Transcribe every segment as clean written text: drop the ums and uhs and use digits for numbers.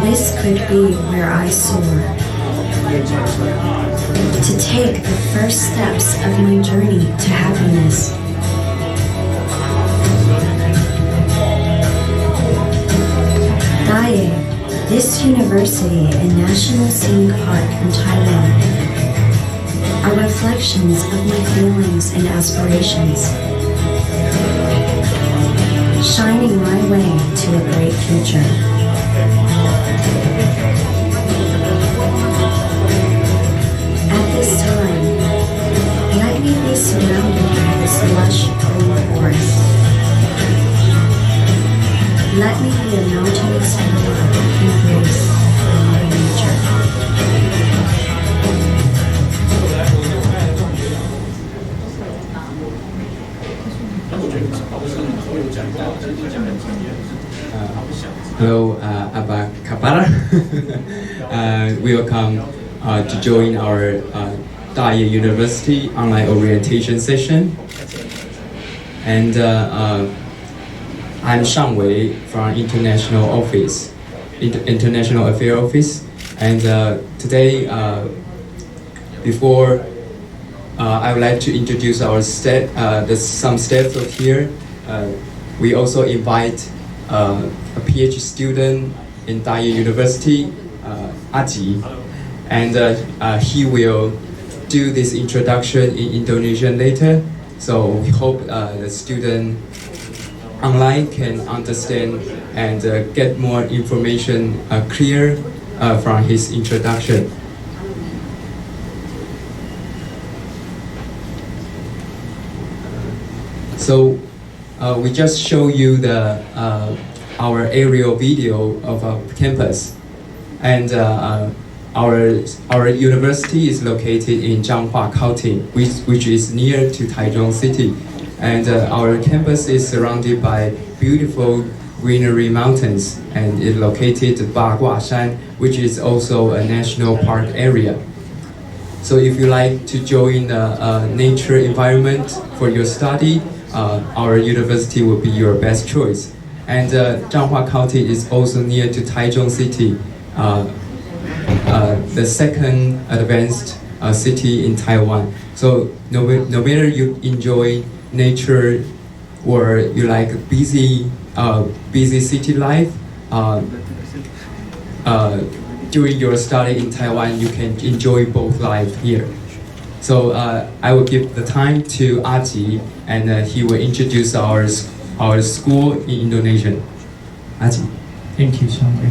This could be where I soar, to take the first steps of my journey to happiness. Daya, this university and National Scenic Park in Taiwan, are reflections of my feelings and aspirations, shining my way to a great future. At this time, let me be surrounded by this lush green forest. Let me be a mountain explorer and embrace Mother Nature. Hello, Abba Kapara. Welcome to join our Daya University online orientation session. And I'm Shang Wei from International Office, International Affairs Office. And today, before I would like to introduce our some steps of here. We also invite a PhD student in Daya University, Aji, and he will do this introduction in Indonesian later. So we hope the student online can understand and get more information clear from his introduction. So we just show you the our aerial video of our campus, and our university is located in Zhanghua County, which is near to Taichung City, and our campus is surrounded by beautiful greenery mountains, and it located Baguashan, which is also a national park area. So if you like to join the nature environment for your study, our university will be your best choice. And Zhanghua County is also near to Taichung City, the second advanced city in Taiwan. So no matter you enjoy nature or you like busy city life, during your study in Taiwan, you can enjoy both life here. So I will give the time to Aji, and he will introduce our school in Indonesian. Aji. Thank you, Shangri.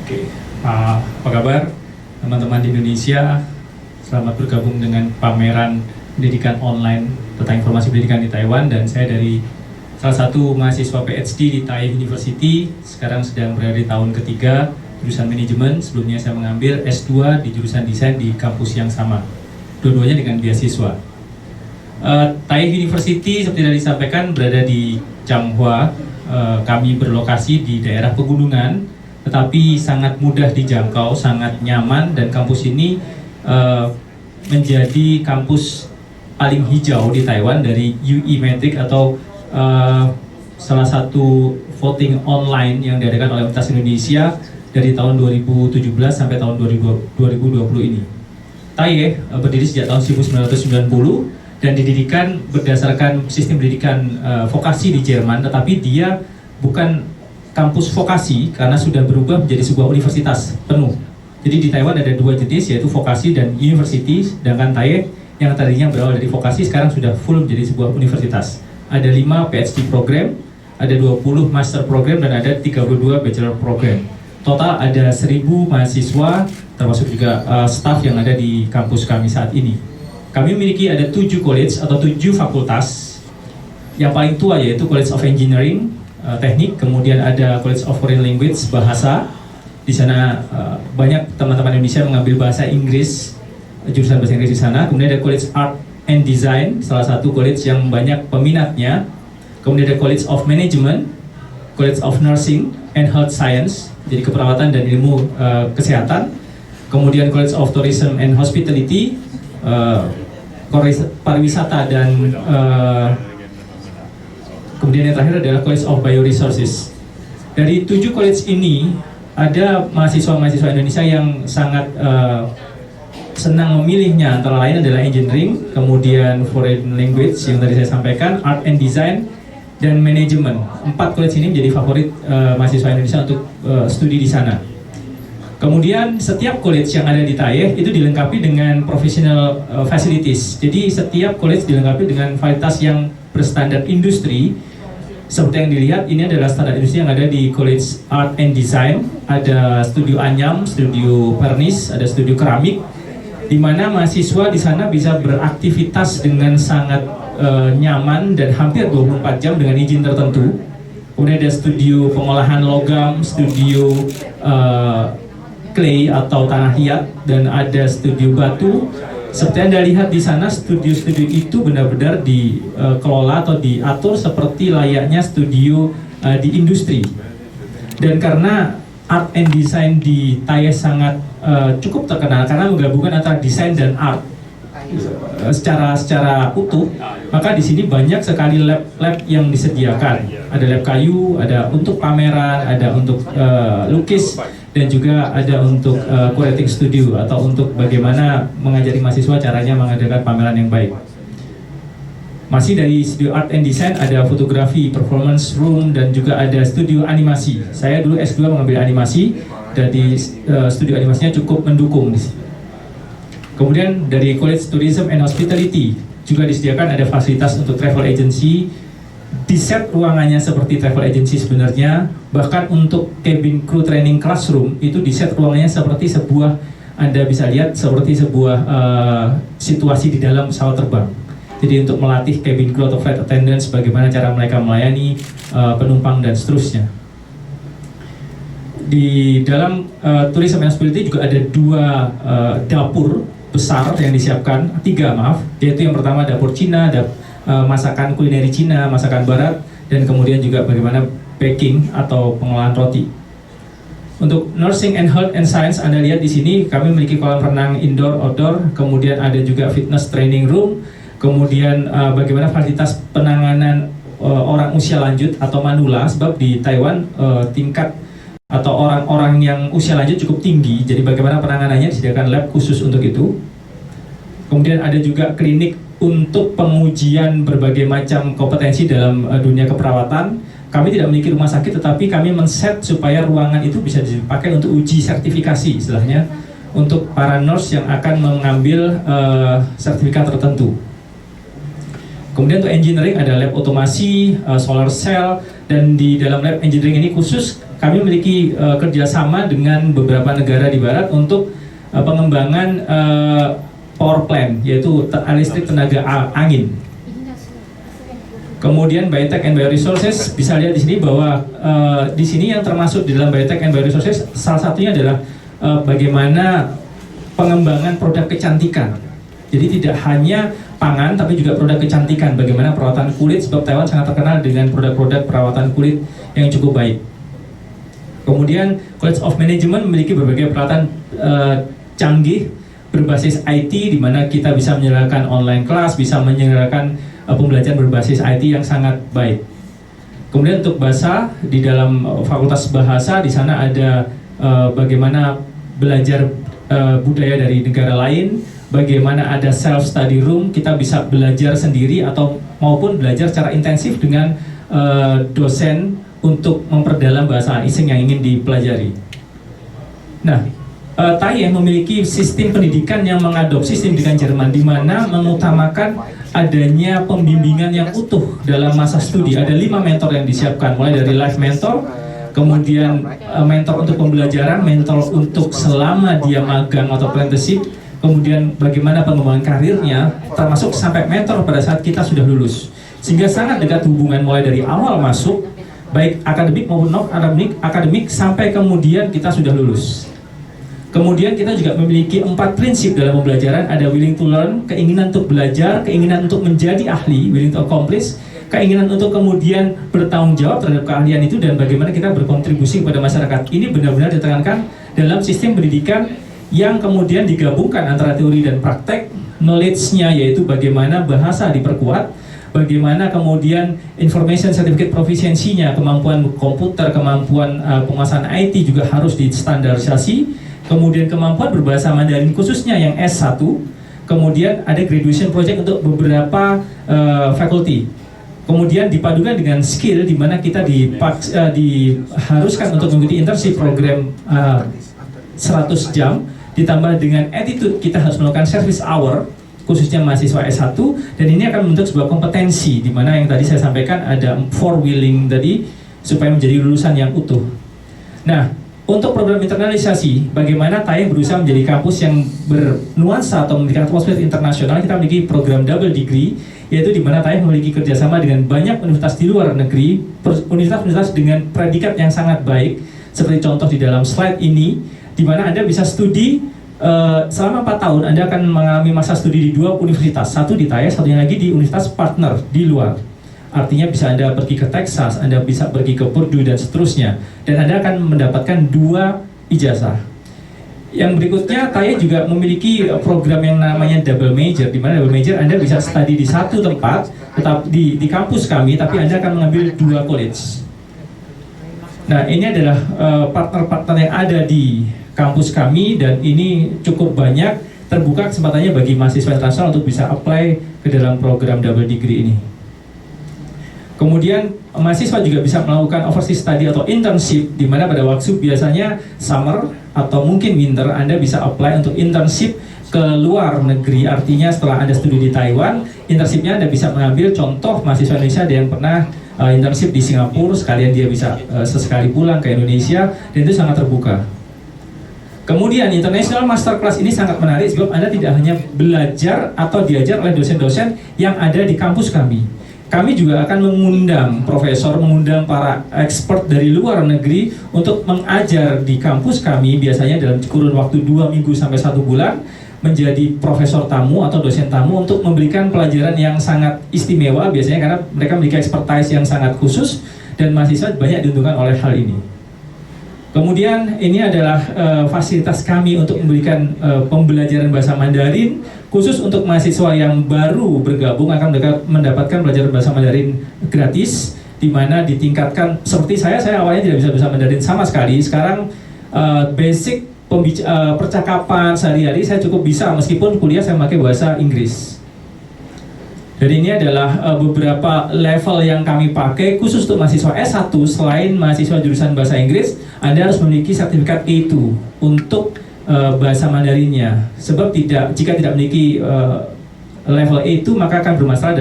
Oke, apa kabar teman-teman di Indonesia? Selamat bergabung dengan pameran pendidikan online tentang informasi pendidikan di Taiwan, dan saya dari salah satu mahasiswa PhD di Daya University, sekarang sedang berada di tahun ketiga jurusan manajemen. Sebelumnya saya mengambil S2 di jurusan desain di kampus yang sama, dua-duanya dengan beasiswa. Daya University seperti tadi disampaikan berada di Zhanghua. Kami berlokasi di daerah pegunungan, tetapi sangat mudah dijangkau, sangat nyaman, dan kampus ini menjadi kampus paling hijau di Taiwan dari UE Metric, atau salah satu voting online yang diadakan oleh Universitas Indonesia dari tahun 2017 sampai tahun 2020 ini. TAIE berdiri sejak tahun 1990 dan didirikan berdasarkan sistem pendidikan vokasi di Jerman, tetapi dia bukan kampus vokasi karena sudah berubah menjadi sebuah universitas penuh. Jadi di Taiwan ada dua jenis, yaitu vokasi dan university, sedangkan TAIE yang tadinya berawal dari vokasi sekarang sudah full menjadi sebuah universitas. Ada 5 PhD program, ada 20 master program, dan ada 32 bachelor program. Total ada 1.000 mahasiswa, termasuk juga staff yang ada di kampus kami saat ini. Kami memiliki ada 7 college atau 7 fakultas. Yang paling tua yaitu College of Engineering, teknik, kemudian ada College of Foreign Language, bahasa. Di sana banyak teman-teman Indonesia mengambil bahasa Inggris, jurusan bahasa Inggris di sana. Kemudian ada College Art and Design, salah satu college yang banyak peminatnya. Kemudian ada College of Management, College of Nursing and Health Science, jadi keperawatan dan ilmu kesehatan. Kemudian College of Tourism and Hospitality, pariwisata dan Kemudian yang terakhir adalah College of Bioresources. Dari 7 college ini ada mahasiswa-mahasiswa Indonesia yang sangat senang memilihnya, antara lain adalah engineering, kemudian foreign language yang tadi saya sampaikan, art and design, dan manajemen. 4 college ini menjadi favorit mahasiswa Indonesia untuk studi di sana. Kemudian setiap college yang ada di Taif itu dilengkapi dengan professional facilities. Jadi setiap college dilengkapi dengan fasilitas yang berstandar industri. Seperti yang dilihat, ini adalah standar industri yang ada di College Art and Design. Ada studio anyam, studio pernis, ada studio keramik, di mana mahasiswa di sana bisa beraktivitas dengan sangat nyaman dan hampir 24 jam dengan izin tertentu. Kemudian ada studio pengolahan logam, studio clay atau tanah liat, dan ada studio batu. Seperti Anda lihat di sana, studio-studio itu benar-benar dikelola atau diatur seperti layaknya studio di industri. Dan karena art and design di Taif sangat cukup terkenal karena menggabungkan antara desain dan art secara utuh, maka di sini banyak sekali lab yang disediakan. Ada lab kayu, ada untuk pameran, ada untuk lukis, dan juga ada untuk curating studio atau untuk bagaimana mengajari mahasiswa caranya mengadakan pameran yang baik. Masih dari studio art and design ada fotografi, performance room, dan juga ada studio animasi. Saya dulu S2 mengambil animasi, dan di studio animasinya cukup mendukung di sini. Kemudian dari College Tourism and Hospitality juga disediakan ada fasilitas untuk travel agency. Di set ruangannya seperti travel agency sebenarnya, bahkan untuk cabin crew training classroom itu di set ruangannya seperti sebuah, Anda bisa lihat seperti sebuah situasi di dalam pesawat terbang. Jadi untuk melatih cabin crew atau flight attendants bagaimana cara mereka melayani penumpang dan seterusnya. Di dalam Tourism and Hospitality juga ada 2 dapur besar yang disiapkan, 3 maaf, yaitu yang pertama dapur Cina, masakan kulineri Cina, masakan Barat, dan kemudian juga bagaimana baking atau pengolahan roti. Untuk Nursing and Health and Science, Anda lihat di sini kami memiliki kolam renang indoor, outdoor, kemudian ada juga fitness training room, kemudian bagaimana fasilitas penanganan orang usia lanjut atau manula, sebab di Taiwan tingkat atau orang-orang yang usia lanjut cukup tinggi, jadi bagaimana penanganannya, disediakan lab khusus untuk itu. Kemudian ada juga klinik untuk pengujian berbagai macam kompetensi dalam dunia keperawatan. Kami tidak memiliki rumah sakit, tetapi kami men-set supaya ruangan itu bisa dipakai untuk uji sertifikasi, istilahnya, untuk para nurse yang akan mengambil sertifikat tertentu. Kemudian untuk engineering ada lab otomasi, solar cell, dan di dalam lab engineering ini khusus kami memiliki kerjasama dengan beberapa negara di Barat untuk pengembangan power plant, yaitu listrik tenaga angin. Kemudian Biotech and Bioresources, bisa lihat di sini bahwa di sini yang termasuk di dalam Biotech and Bioresources salah satunya adalah bagaimana pengembangan produk kecantikan. Jadi tidak hanya pangan tapi juga produk kecantikan, bagaimana perawatan kulit, sebab Taiwan sangat terkenal dengan produk-produk perawatan kulit yang cukup baik. Kemudian College of Management memiliki berbagai peralatan canggih berbasis IT, di mana kita bisa menyelenggarakan online class, bisa menyelenggarakan pembelajaran berbasis IT yang sangat baik. Kemudian untuk bahasa, di dalam Fakultas Bahasa di sana ada bagaimana belajar budaya dari negara lain, bagaimana ada self study room, kita bisa belajar sendiri atau maupun belajar secara intensif dengan dosen untuk memperdalam bahasa asing yang ingin dipelajari. Nah, Taif memiliki sistem pendidikan yang mengadopsi sistem pendidikan Jerman, di mana mengutamakan adanya pembimbingan yang utuh dalam masa studi. Ada 5 mentor yang disiapkan, mulai dari life mentor, kemudian mentor untuk pembelajaran, mentor untuk selama dia magang atau apprenticeship, kemudian bagaimana pengembangan karirnya, termasuk sampai mentor pada saat kita sudah lulus. Sehingga sangat dekat hubungan mulai dari awal masuk, baik akademik maupun non-akademik, sampai kemudian kita sudah lulus. Kemudian kita juga memiliki 4 prinsip dalam pembelajaran, ada willing to learn, keinginan untuk belajar, keinginan untuk menjadi ahli, willing to accomplish, keinginan untuk kemudian bertanggung jawab terhadap keahlian itu, dan bagaimana kita berkontribusi kepada masyarakat. Ini benar-benar ditekankan dalam sistem pendidikan yang kemudian digabungkan antara teori dan praktek, knowledge-nya yaitu bagaimana bahasa diperkuat, bagaimana kemudian information certificate proficiency-nya, kemampuan komputer, kemampuan penguasaan IT juga harus distandarisasi, kemudian kemampuan berbahasa Mandarin khususnya yang S1, kemudian ada graduation project untuk beberapa faculty. Kemudian dipadukan dengan skill di mana kita diharuskan untuk mengikuti internship program 100 jam, ditambah dengan attitude kita harus melakukan service hour khususnya mahasiswa S1, dan ini akan membentuk sebuah kompetensi di mana yang tadi saya sampaikan ada 4 willing tadi supaya menjadi lulusan yang utuh. Nah, untuk program internalisasi, bagaimana TAIEH berusaha menjadi kampus yang bernuansa atau memiliki atmosfer internasional, kita memiliki program double degree, yaitu di mana TAIEH memiliki kerjasama dengan banyak universitas di luar negeri, universitas-universitas dengan predikat yang sangat baik, seperti contoh di dalam slide ini, di mana Anda bisa studi selama 4 tahun. Anda akan mengalami masa studi di 2 universitas, satu di TAIEH, satunya lagi di universitas partner di luar. Artinya bisa Anda pergi ke Texas, Anda bisa pergi ke Purdue dan seterusnya, dan Anda akan mendapatkan 2 ijazah. Yang berikutnya, TAIEH juga memiliki program yang namanya double major, di mana double major Anda bisa studi di satu tempat, tetap di kampus kami, tapi Anda akan mengambil 2 college. Nah, ini adalah partner-partner yang ada di kampus kami, dan ini cukup banyak, terbuka kesempatannya bagi mahasiswa internasional untuk bisa apply ke dalam program double degree ini. Kemudian mahasiswa juga bisa melakukan overseas study atau internship, di mana pada waktu biasanya summer atau mungkin winter Anda bisa apply untuk internship ke luar negeri. Artinya setelah Anda studi di Taiwan, internshipnya Anda bisa mengambil contoh mahasiswa Indonesia ada yang pernah internship di Singapura, sekalian dia bisa sesekali pulang ke Indonesia, dan itu sangat terbuka. Kemudian International Masterclass ini sangat menarik sebab Anda tidak hanya belajar atau diajar oleh dosen-dosen yang ada di kampus kami. Kami juga akan mengundang profesor, mengundang para expert dari luar negeri untuk mengajar di kampus kami, biasanya dalam kurun waktu 2 minggu sampai 1 bulan, menjadi profesor tamu atau dosen tamu untuk memberikan pelajaran yang sangat istimewa, biasanya karena mereka memiliki expertise yang sangat khusus, dan mahasiswa banyak diuntungkan oleh hal ini. Kemudian ini adalah fasilitas kami untuk memberikan pembelajaran bahasa Mandarin khusus untuk mahasiswa yang baru bergabung akan mendapatkan pelajaran bahasa Mandarin gratis, di mana ditingkatkan. Seperti saya awalnya tidak bisa bahasa Mandarin sama sekali. Sekarang basic percakapan sehari-hari saya cukup bisa, meskipun kuliah saya memakai bahasa Inggris. Jadi ini adalah beberapa level yang kami pakai khusus untuk mahasiswa S1. Selain mahasiswa jurusan bahasa Inggris, Anda harus memiliki sertifikat A2 untuk bahasa Mandarinnya. Sebab jika tidak memiliki level A2, maka akan bermasalah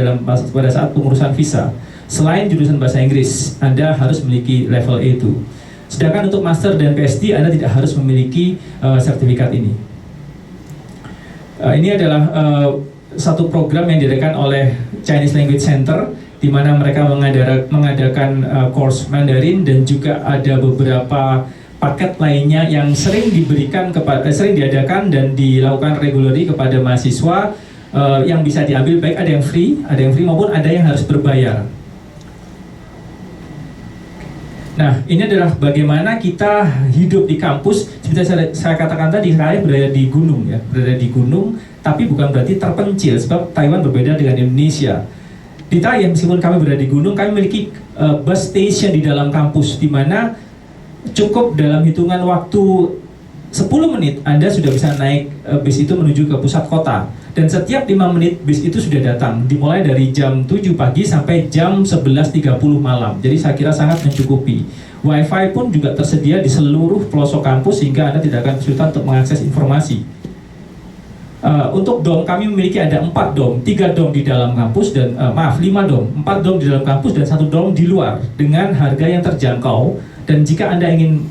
pada saat pengurusan visa. Selain jurusan bahasa Inggris, Anda harus memiliki level A2. Sedangkan untuk master dan PhD, Anda tidak harus memiliki sertifikat ini. Ini adalah satu program yang diadakan oleh Chinese Language Center, di mana mereka mengadakan course Mandarin, dan juga ada beberapa paket lainnya yang sering diadakan dan dilakukan regularly kepada mahasiswa yang bisa diambil, baik ada yang free maupun ada yang harus berbayar. Nah, ini adalah bagaimana kita hidup di kampus. Seperti saya katakan tadi, saya berada di gunung, tapi bukan berarti terpencil, sebab Taiwan berbeda dengan Indonesia. Di Taiwan, meskipun kami berada di gunung, kami memiliki bus station di dalam kampus, di mana cukup dalam hitungan waktu 10 menit Anda sudah bisa naik bis itu menuju ke pusat kota. Dan setiap 5 menit bis itu sudah datang, dimulai dari jam 7 pagi sampai jam 11.30 malam. Jadi saya kira sangat mencukupi. Wi-Fi pun juga tersedia di seluruh pelosok kampus, sehingga Anda tidak akan kesulitan untuk mengakses informasi. Untuk dom, kami memiliki ada 4 dom, 3 dom di dalam kampus dan 5 dom, 4 dom di dalam kampus dan 1 dom di luar dengan harga yang terjangkau. Dan jika Anda ingin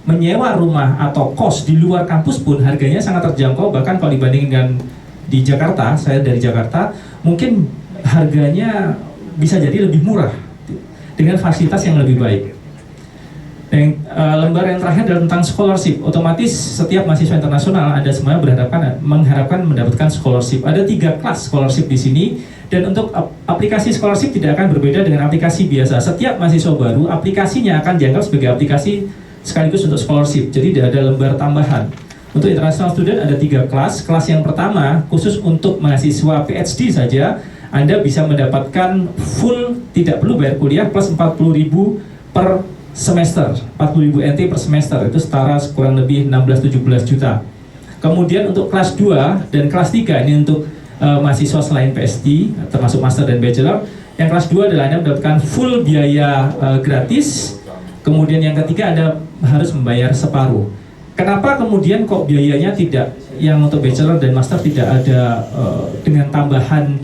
menyewa rumah atau kos di luar kampus pun harganya sangat terjangkau, bahkan kalau dibandingkan di Jakarta, saya dari Jakarta, mungkin harganya bisa jadi lebih murah dengan fasilitas yang lebih baik. Dan lembar yang terakhir adalah tentang scholarship. Otomatis setiap mahasiswa internasional Anda semuanya mengharapkan mendapatkan scholarship. Ada 3 kelas scholarship di sini, dan untuk aplikasi scholarship tidak akan berbeda dengan aplikasi biasa. Setiap mahasiswa baru, aplikasinya akan dianggap sebagai aplikasi sekaligus untuk scholarship. Jadi tidak ada lembar tambahan. Untuk international student ada 3 kelas. Kelas yang pertama khusus untuk mahasiswa PhD saja, Anda bisa mendapatkan full, tidak perlu bayar kuliah, plus 40.000 per semester, 40.000 NT per semester, itu setara kurang lebih 16-17 juta. Kemudian untuk kelas 2 dan kelas 3 ini untuk mahasiswa selain PhD, termasuk master dan bachelor. Yang kelas 2 adalah Anda mendapatkan full biaya gratis. Kemudian yang ketiga Anda harus membayar separuh. Kenapa kemudian kok biayanya tidak, yang untuk bachelor dan master tidak ada dengan tambahan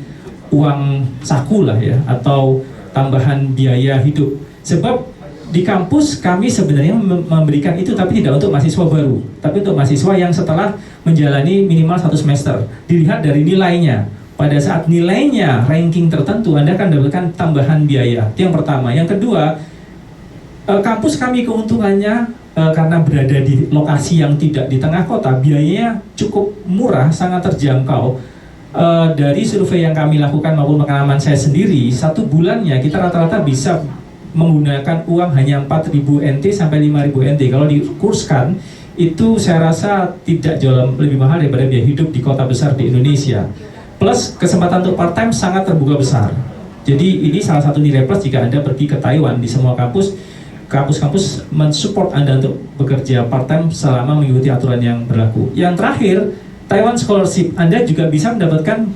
uang saku lah ya, atau tambahan biaya hidup? Sebab di kampus kami sebenarnya memberikan itu, tapi tidak untuk mahasiswa baru, tapi untuk mahasiswa yang setelah menjalani minimal 1 semester. Dilihat dari nilainya. Pada saat nilainya ranking tertentu, Anda akan mendapatkan tambahan biaya. Itu yang pertama. Yang kedua, kampus kami keuntungannya karena berada di lokasi yang tidak di tengah kota, biayanya cukup murah, sangat terjangkau. Dari survei yang kami lakukan maupun pengalaman saya sendiri, 1 bulannya kita rata-rata bisa menggunakan uang hanya 4.000 NT sampai 5.000 NT. Kalau dikurskan, itu saya rasa tidak jauh lebih mahal daripada biaya hidup di kota besar di Indonesia. Plus kesempatan untuk part time sangat terbuka besar. Jadi ini salah satu nilai plus jika Anda pergi ke Taiwan. Di semua kampus mensupport Anda untuk bekerja part time selama mengikuti aturan yang berlaku. Yang terakhir, Taiwan Scholarship. Anda juga bisa mendapatkan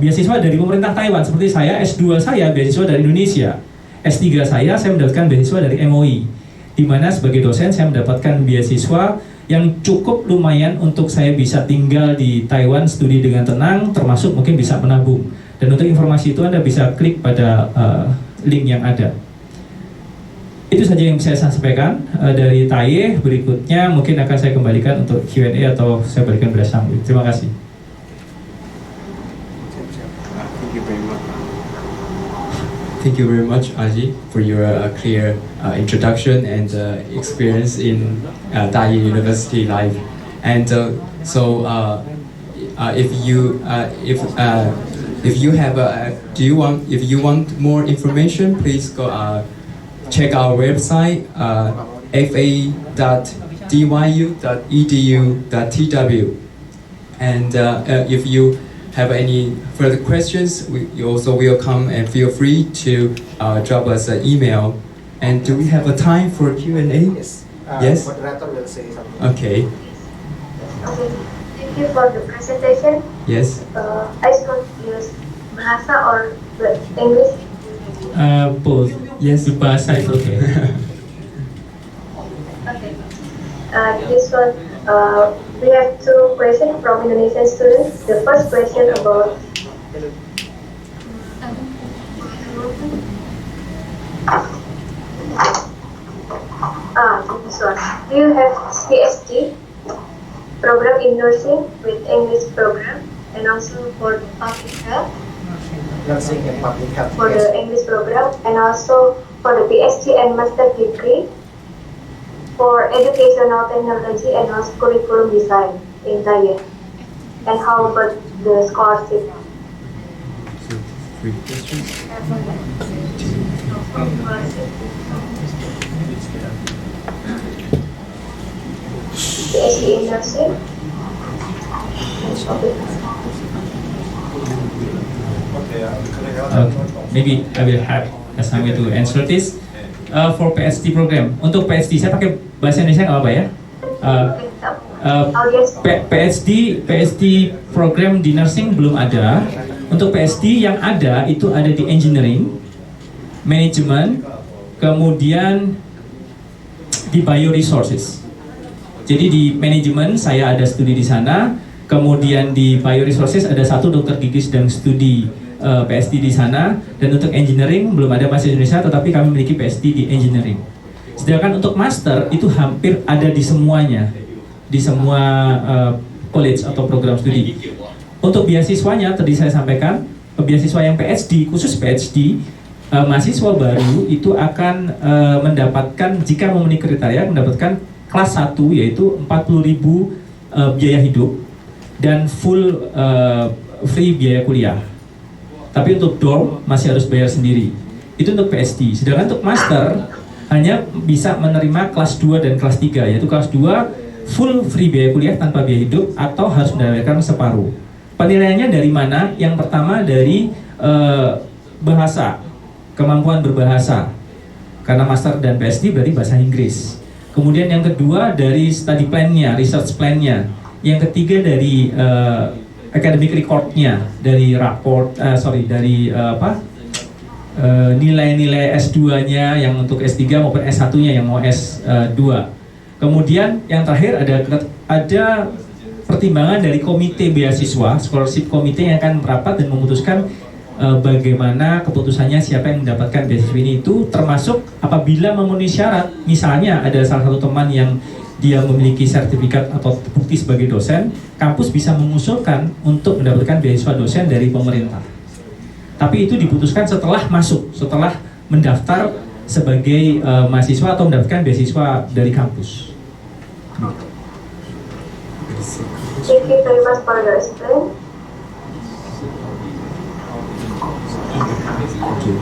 beasiswa dari pemerintah Taiwan. Seperti saya, S2 saya beasiswa dari Indonesia. S3 saya mendapatkan beasiswa dari MOI, di mana sebagai dosen saya mendapatkan beasiswa yang cukup lumayan untuk saya bisa tinggal di Taiwan, studi dengan tenang, termasuk mungkin bisa menabung. Dan untuk informasi itu Anda bisa klik pada link yang ada. Itu saja yang bisa saya sampaikan dari Taye. Berikutnya mungkin akan saya kembalikan untuk Q&A atau saya berikan pada Sangwi. Terima kasih. Thank you very much, Aji, for your clear introduction and experience in Dai University life. And if you have if you want more information, please go check our website fa.dyu.edu.tw. And if you have any further questions, you also welcome and feel free to drop us an email. And do we have a time for Q&A? Yes. Yes? Moderator will say something. Okay. Okay. Thank you for the presentation. Yes. I should use Bahasa or English? Both. Yes. Bahasa is okay. Okay. This one, we have 2 questions from Indonesian students. The first question about this one. Do you have PhD program in nursing with English program and also for public health? Nursing and public health. For the English program and also for the PhD and master degree for educational technology and also curriculum design in Thailand. And how about the scholarship? So, 3 questions. PhD in nursing. Maybe I will have Sangwi to answer this. For PhD program, untuk PhD saya pakai bahasa Indonesia nggak apa-apa ya? PhD program di nursing belum ada. Untuk PhD yang ada itu ada di engineering, manajemen, kemudian di bioresources. Jadi di manajemen saya ada studi di sana, kemudian di bioresources ada 1 dokter gigi sedang studi PhD di sana, dan untuk engineering belum ada bahasa Indonesia, tetapi kami memiliki PhD di engineering. Sedangkan untuk master itu hampir ada di semuanya, di semua college atau program studi. Untuk beasiswanya tadi saya sampaikan, beasiswa yang PhD, khusus PhD, mahasiswa baru itu akan mendapatkan, jika memenuhi kriteria, mendapatkan kelas 1 yaitu 40.000 biaya hidup dan full free biaya kuliah. Tapi untuk dorm masih harus bayar sendiri. Itu untuk PhD. Sedangkan untuk master hanya bisa menerima kelas 2 dan kelas 3, yaitu kelas 2 full free biaya kuliah tanpa biaya hidup atau harus mendapatkan separuh. Penilaiannya dari mana? Yang pertama dari bahasa, kemampuan berbahasa. Karena master dan PhD berarti bahasa Inggris. Kemudian yang kedua dari study plan-nya, research plan-nya. Yang ketiga dari academic record-nya, dari nilai-nilai S2-nya yang untuk S3 maupun S1-nya yang mau S2. Kemudian yang terakhir ada pertimbangan dari komite beasiswa, scholarship komite yang akan merapat dan memutuskan bagaimana keputusannya siapa yang mendapatkan beasiswa ini, itu termasuk apabila memenuhi syarat. Misalnya ada salah satu teman yang dia memiliki sertifikat atau bukti sebagai dosen, kampus bisa mengusulkan untuk mendapatkan beasiswa dosen dari pemerintah. Tapi itu diputuskan setelah mendaftar sebagai mahasiswa atau mendapatkan beasiswa dari kampus. Thank you very much for your explain. Thank you.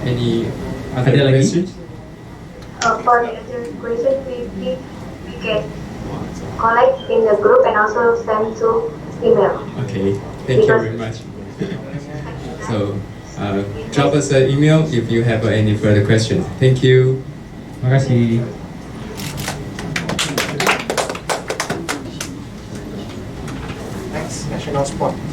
Any Ada other lagi? questions? For the other question, we can collect in the group and also send to email. Okay, thank you very much. So, drop us an email if you have any further questions. Thank you. Terima kasih. Next, national sport.